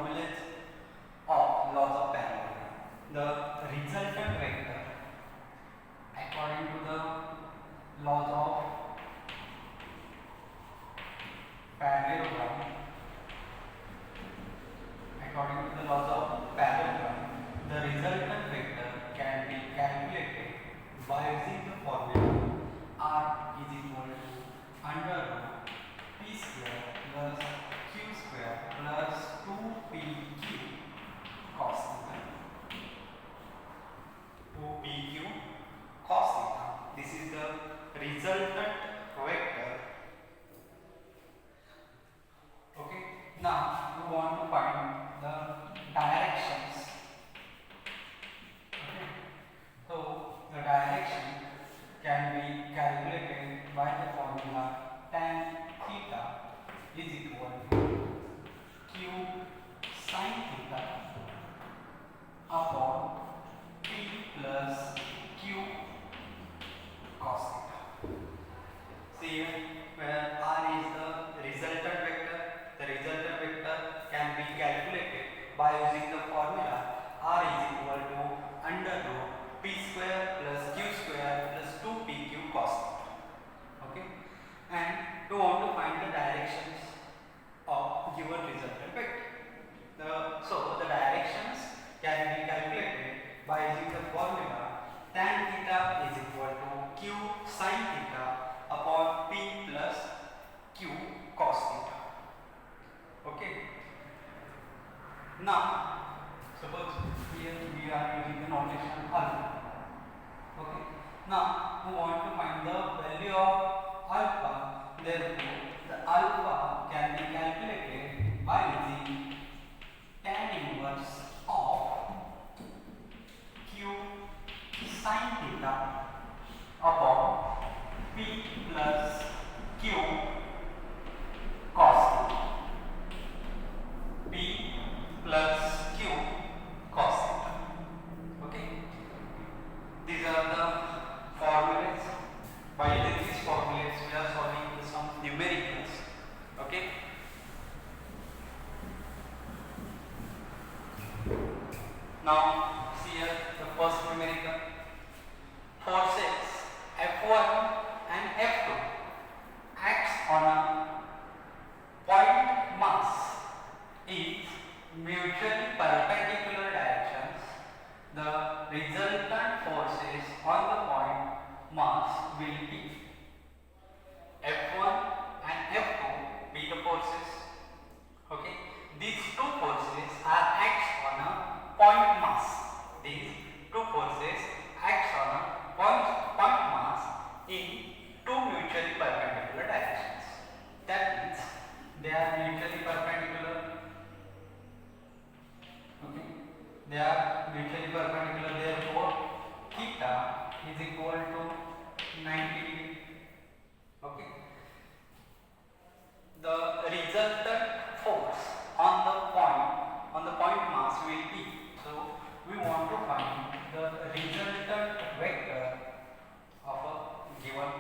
formulas of laws of parallelogram. The resultant vector according to the laws of parallelogram, the resultant vector can be calculated by using the formula r is equal to under root p square plus q square plus 2pq cos theta. 2pq cos theta. This is the resultant vector. Okay. Now we want to find the directions. Okay. So the direction can be calculated by the formula tan theta is equal to q sin theta upon p plus q cos theta. See here, where r is the resultant vector. The resultant vector can be calculated by using the formula r is equal to under root p square plus q square plus 2pq cos theta. Okay, and we want to find the directions of given resultant vector. So the directions can be calculated by using the formula tan theta is equal to q sin theta upon p plus q cos theta. Okay. Now suppose here we are using the notation alpha. Okay. Now we want to find the value of alpha. Therefore the alpha can be calculated by using tan inverse of q sin theta upon p plus q cos theta. P plus q cos theta. Okay. These are the formulas. By using these formulas, we are solving some numericals. Okay. Now see here the first numerical. Forces F1 and F2 acts on a point mass is mutually perpendicular directions. The resultant forces on the point mass will be F1 and F2 be the forces. Okay, these two forces are acts on a point mass. These two forces acts on a point mass in two mutually perpendicular directions. That means they are mutually perpendicular. Okay, they are mutually perpendicular. Therefore, theta is equal to 90 degree. Okay, the resultant force on the point mass will be. So we want to find the resultant vector of a given.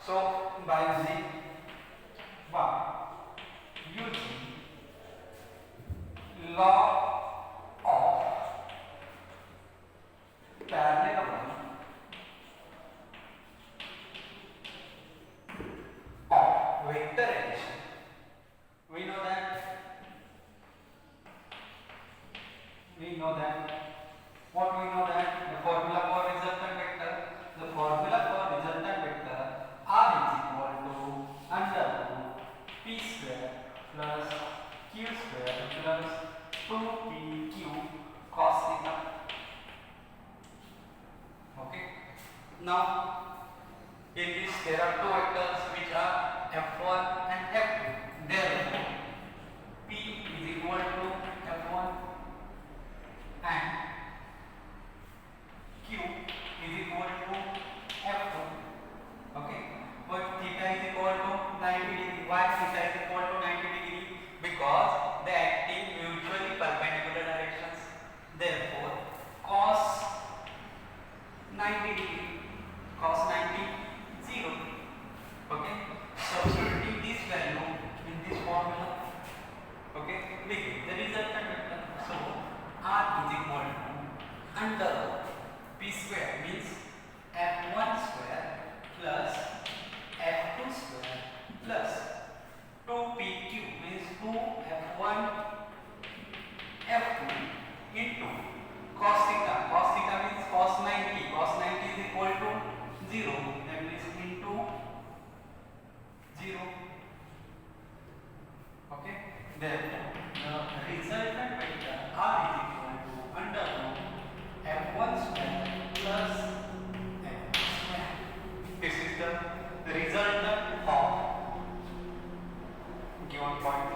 So by using law of parallelogram of vector addition, we know that what we know that the formula for resultant vector, r is equal to under root p square plus q square plus 2pq cos theta. Okay. Now in this there are two vectors which are f1 and f2. Therefore p is equal to f1 and q is equal to f2. Okay, but theta is equal to 90 degree. Why theta is equal to 90 degree? Because they act in mutually perpendicular directions. Therefore cos 90 degree, cos 90 0. Okay, substituting this value in this form F1 F2 into cos theta. Cos theta means cos 90. Cos 90 is equal to 0. That means into 0. Okay. Therefore, the resultant vector R is equal to under root F1 square plus F2 square. This is the resultant of given point.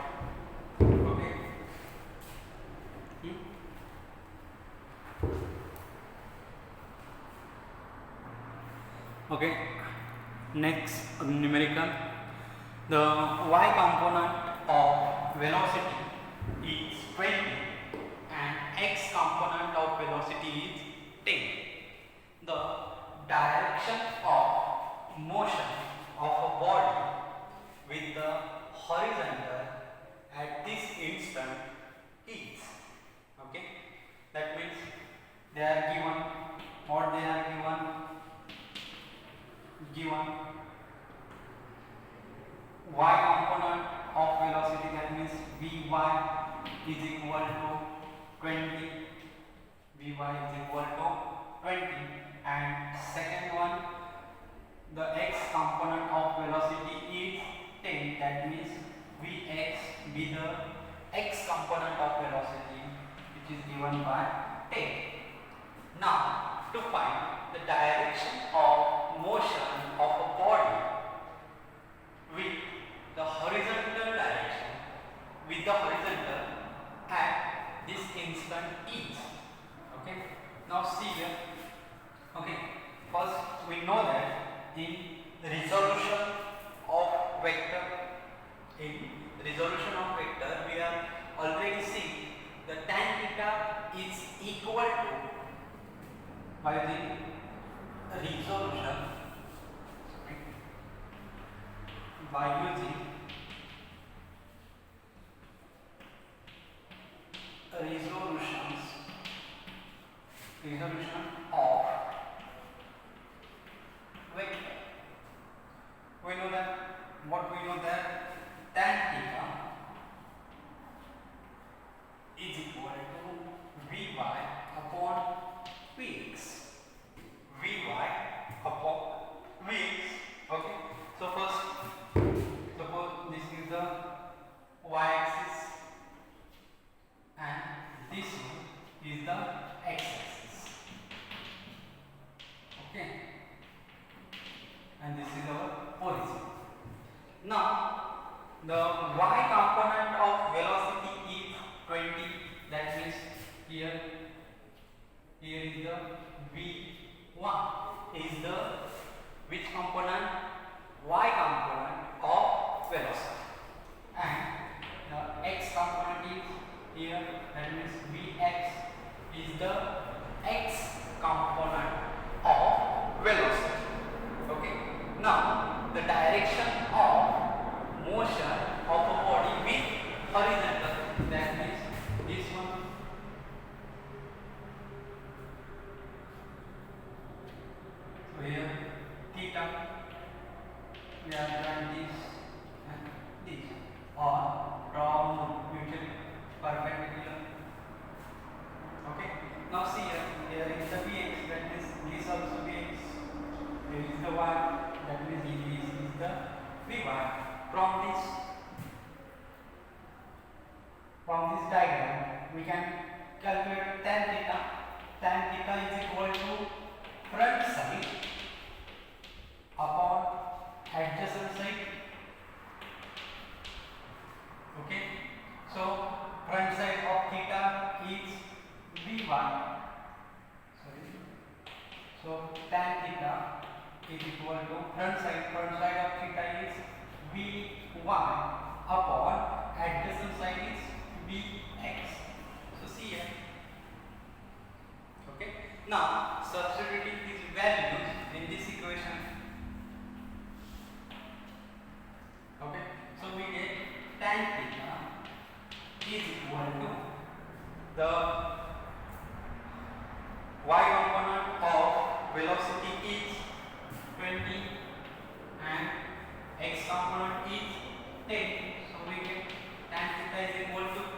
Okay. Okay. Next numerical. The y component of velocity is 20 and x component of velocity is 10. The direction of motion of a body with the horizontal at this instant is, okay, that means they are given or they are given y component of velocity, that means Vy is equal to 20, Vy is equal to 20, and second one, the x component of velocity is 10, that means Vx be the x component of velocity, which is given by 10. Now, to find the direction of motion of a body with the horizontal direction, with the horizontal at this instant is. Okay. Now see here. Okay. First, we know that in resolution of vector, we are already seeing the tan theta is equal to, by the resolution, by using resolution of vector. We know that tan theta is equal to Vy upon Vx. Vy upon Vx. Okay. So first, suppose this is the y-axis and this one is the x-axis. Okay. And this is our origin. Now, the y component of velocity is 20. That means here is the v1 is the which component? Y component of velocity, and the x component is here, that means Vx is the x component of velocity. Okay. Now, the direction of motion of a body with horizontal, that means this one. So here theta, we are drawing this and this, or draw mutual perpendicular. Okay. Now see here is the Vx, that means this also Vx. Here is the y, that means this is the Vy. From this diagram, we can calculate tan theta. Tan theta is equal to front side upon adjacent side. Okay. So front side of theta is Vy. So tan theta is equal to front side of theta is Vy upon adjacent side is Vx. So see here. Okay. Now substituting these values in this equation. Okay. So we get tan theta is equal to the y component of velocity is 20 and x component is 10. So we get tan theta is equal to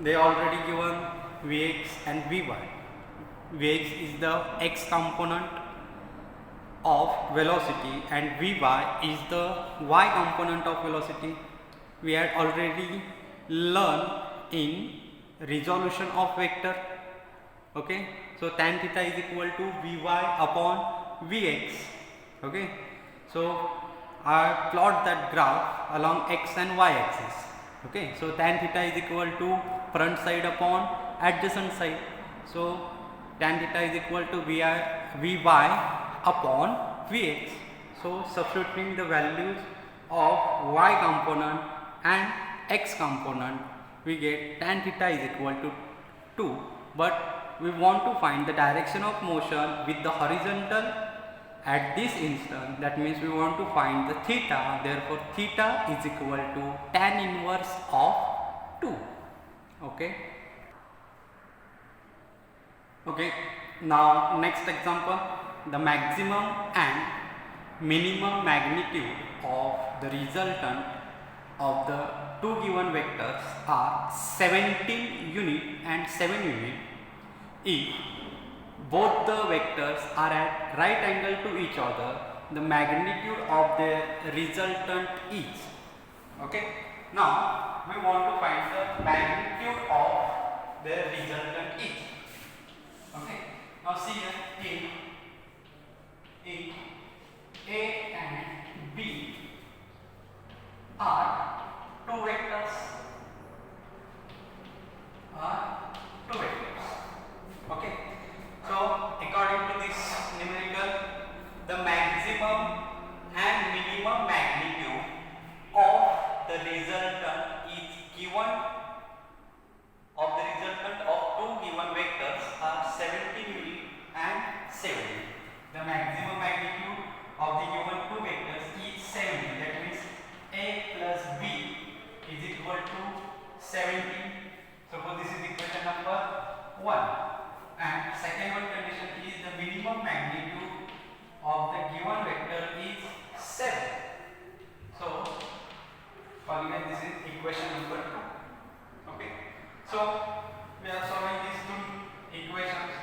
they already given Vx and Vy. Vx is the x component of velocity and Vy is the y component of velocity. We had already learned in resolution of vector. Okay, so tan theta is equal to Vy upon Vx. Okay, so I plot that graph along x and y axis. Okay, so tan theta is equal to front side upon adjacent side. So tan theta is equal to Vy upon Vx. So substituting the values of y component and x component, we get tan theta is equal to 2, but we want to find the direction of motion with the horizontal at this instant. That means we want to find the theta, therefore theta is equal to tan inverse of 2. Okay. Okay, now next example, the maximum and minimum magnitude of the resultant of the two given vectors are 17 unit and 7 unit if both the vectors are at right angle to each other. The magnitude of their resultant is. Okay, now we want to find the magnitude of their resultant is. Okay, now see here, if A and B are two vectors, okay, so according to this numerical, the maximum and minimum magnitude of the resultant is given of the resultant of two given vectors are 17 unit and 7 unit. The maximum magnitude of the given two vectors is 70. That means A plus B is equal to 70. Suppose this is equation number 1. And second one condition is the minimum magnitude of the given vector is 7. So calling it this is equation number 2. Okay. So we are solving these two equations,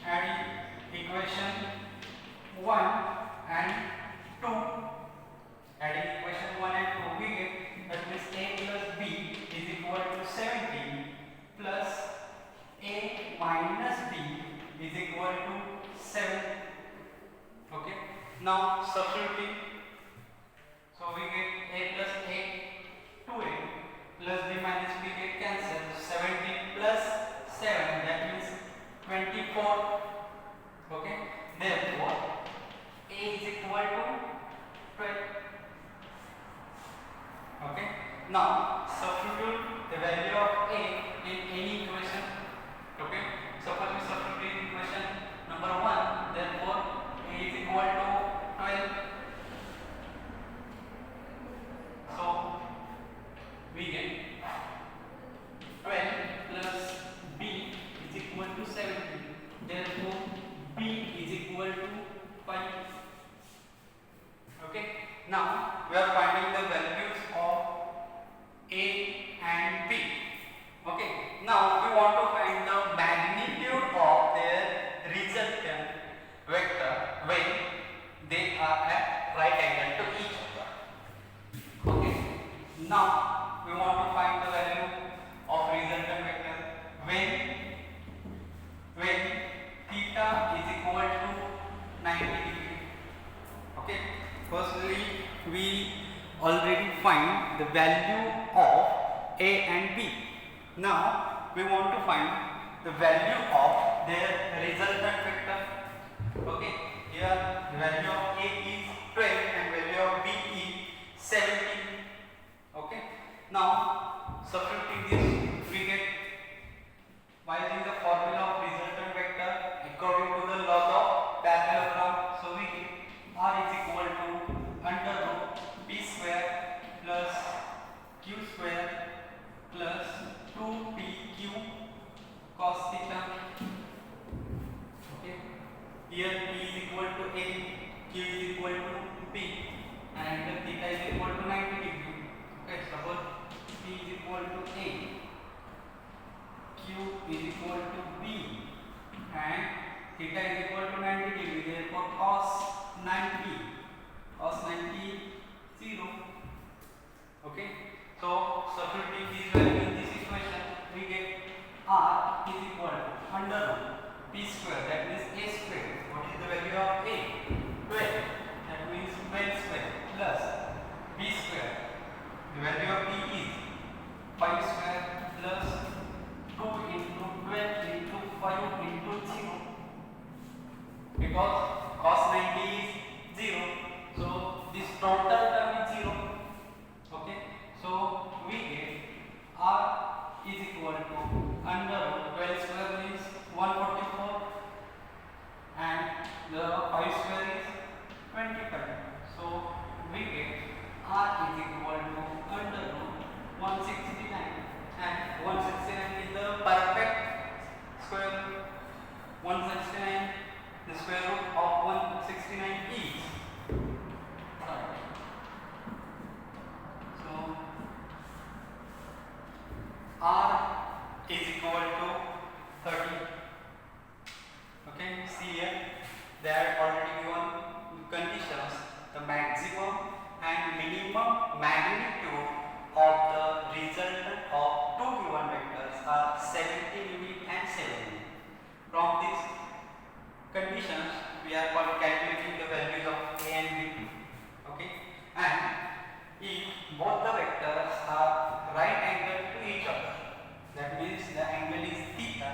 adding equation 1 and 2, adding equation 1 and 2, we get that means A plus B is equal to 17 plus A minus B is equal to 7. Okay, now substituting, so we get A plus A 2A plus B minus B get cancelled. 17 plus 7, that means 24. Okay, therefore A is equal to 12. Okay, now substitute the value of A in any equation. Okay, suppose we substitute in equation number 1, therefore A is equal to 12. So we get 12 plus B is equal to 17. Therefore B is equal to 5. Okay, now we are finding the values of A and B. Okay, now we want to find the magnitude of their resultant vector when they are at right angle to each other. Okay, now we want to find the value of resultant vector when theta is equal to 90 degree. Okay, firstly we already find the value of A and B. Now we want to find the value of their resultant vector. Okay, here the value of A is 12 and value of B is 17. Okay, now substituting this, we get by using the formula of resultant vector according to the laws of parallelogram. So we get R is equal to under root B square plus Q square plus 2PQ cos theta. Okay, here P is equal to A, Q is equal to B, and theta is equal to 90 degree. Okay, suppose P is cos 90. Cos 90 0. Okay. So substituting these values in this equation, we get r is equal to under root p square, that means a square. What is the value of a? 12. That means 12 square plus b square. The value of b is 5 square plus 2 into 12 into 5 into 0. Because cos 90 is 0. So this total term is 0. Okay. So we get r is equal to under root 12 square is 144 and the 5 square is 25. So we get r is equal to under root 169, and 169 is the perfect square root. 169, the square root of 169 is 30. So r is equal to 30. Okay, see here, they are already given conditions. The maximum and minimum magnitude of the resultant of two given vectors are 70 unit and 7 unit. From these conditions, we are calculating the values of a and b. Okay, and if both the vectors are right angle to each other, that means the angle is theta,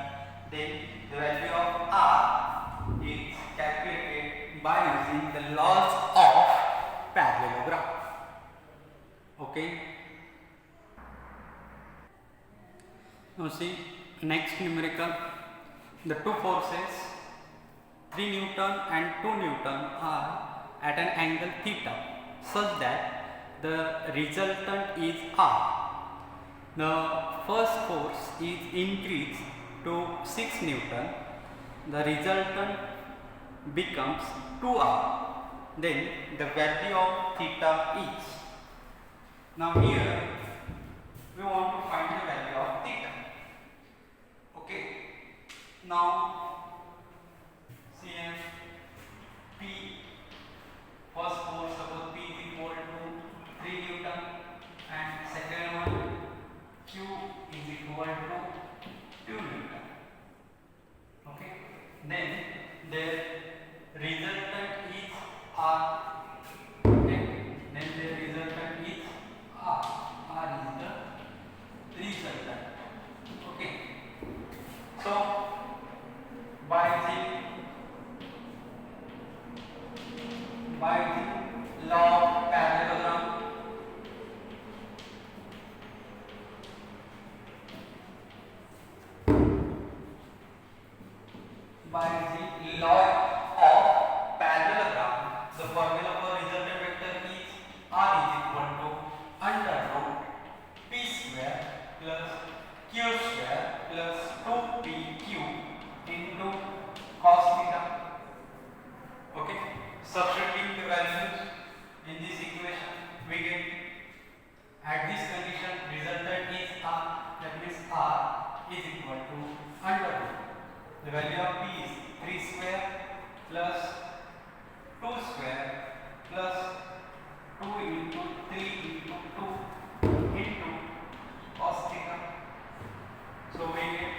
then the value of r is calculated by using the laws of parallelogram. Okay. Now see next numerical. The two forces 3 Newton and 2 Newton are at an angle theta such that the resultant is r. The first force is increased to 6 Newton. The resultant becomes 2r. Then the value of theta is. Now here we want to find the value of theta. Okay. Now see here, P, first force, suppose P is equal to 3 Newton, and second one Q is equal to 2 Newton. Okay. Then their resultant is R. Okay. Then their resultant is R. R is the resultant. Okay. So by the law of parallelogram, by the law of parallelogram, the formula for resultant vector is r is equal to under root p square plus q square plus 2pq into cos theta. Okay, substituting the values in this equation, we get at this condition resultant is r, that means r is equal to under root. The value of p is 3 square plus 2 square plus 2 into 3 into 2 into cos theta. So we get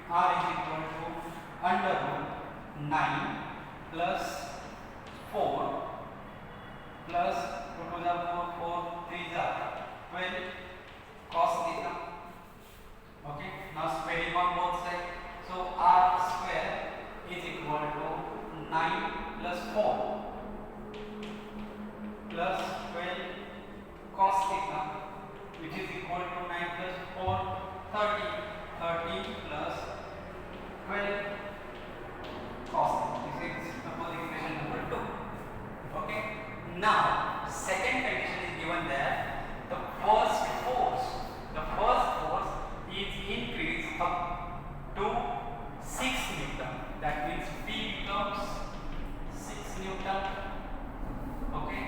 r is equal to under root 9 plus 4 plus 2 to the 4, 3 is 12 cos theta. Okay, now squaring on both sides. So r square is equal to 9 plus 4 plus 12 cos theta, which is equal to 9 plus 4, 30. 30 plus 12 cos theta. This is suppose equation number 2. Okay. Now second condition is given there. The first force is increased up to 6 Newton. That means P becomes 6 Newton. Okay.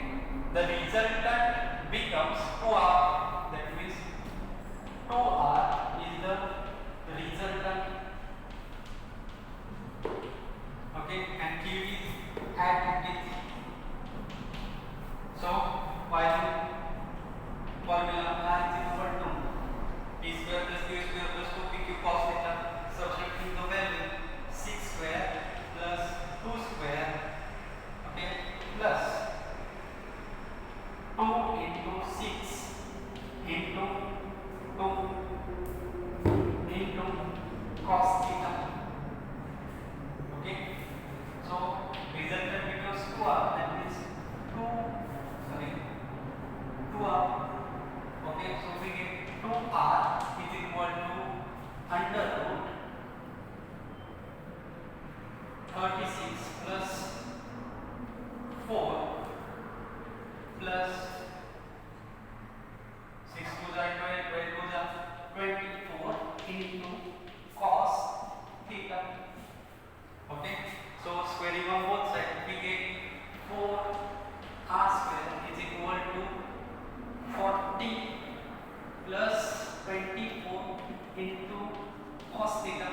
The resultant becomes 2r. That means under root 36 plus 4 plus 6 2 are 12, 12 2 are 24 into cos theta. Okay, so squaring on both sides, we get 4 r square is equal to 40 plus 24 into cos theta.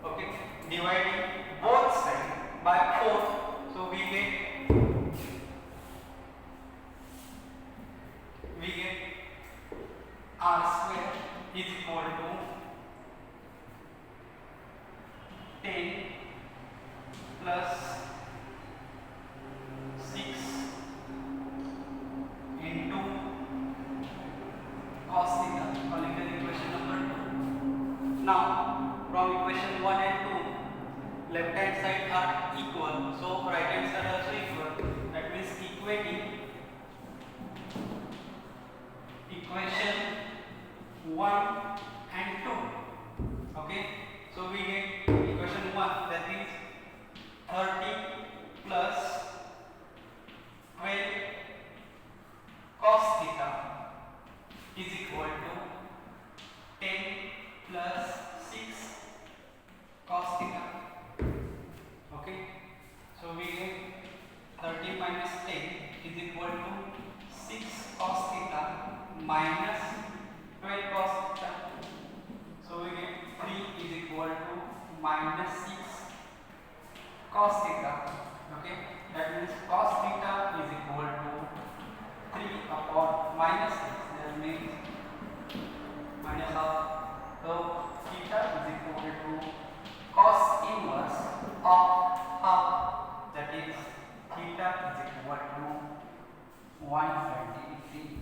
Okay, dividing both sides by 4, so we get r square is equal to 10 plus 6 into cos theta. Calling the equation number 2. Now from equation 1 and 2, left hand side are equal, so right hand side also equal. That means equating equation 1 and 2. Okay, so we get equation 1, that is 30 plus 12 cos theta is equal to 10 plus 6 cos theta. Okay, so we get 30 minus 10 is equal to 6 cos theta minus 12 cos theta. So we get 3 is equal to minus 6 cos theta. Okay, that means cos theta is equal to 3 upon minus 6. That means minus half. So theta is equal to cos inverse of half. That is theta is equal to 120 degree.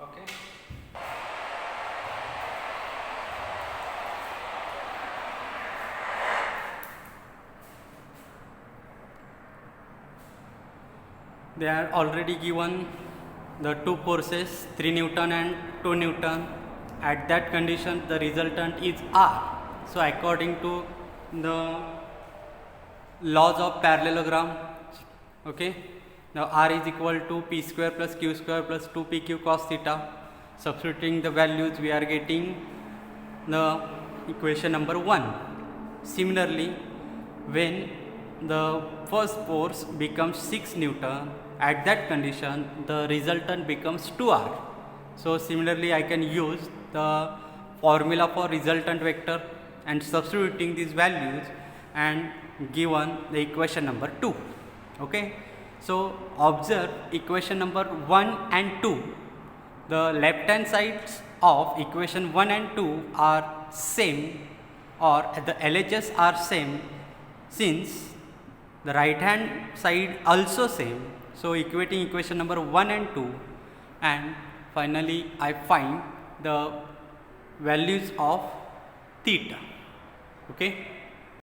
Okay. They are already given the two forces, 3 Newton and 2 Newton. At that condition, the resultant is R. So according to the laws of parallelogram, okay, now R is equal to P square plus Q square plus 2PQ cos theta. Substituting the values, we are getting the equation number 1. Similarly, when the first force becomes 6 Newton, at that condition the resultant becomes 2R. So similarly, I can use the formula for resultant vector and substituting these values and given the equation number 2. Okay, so observe equation number 1 and 2. The left hand sides of equation 1 and 2 are same, or the LHS are same, since the right hand side also same. So equating equation number 1 and 2, and finally I find the values of theta. Okay.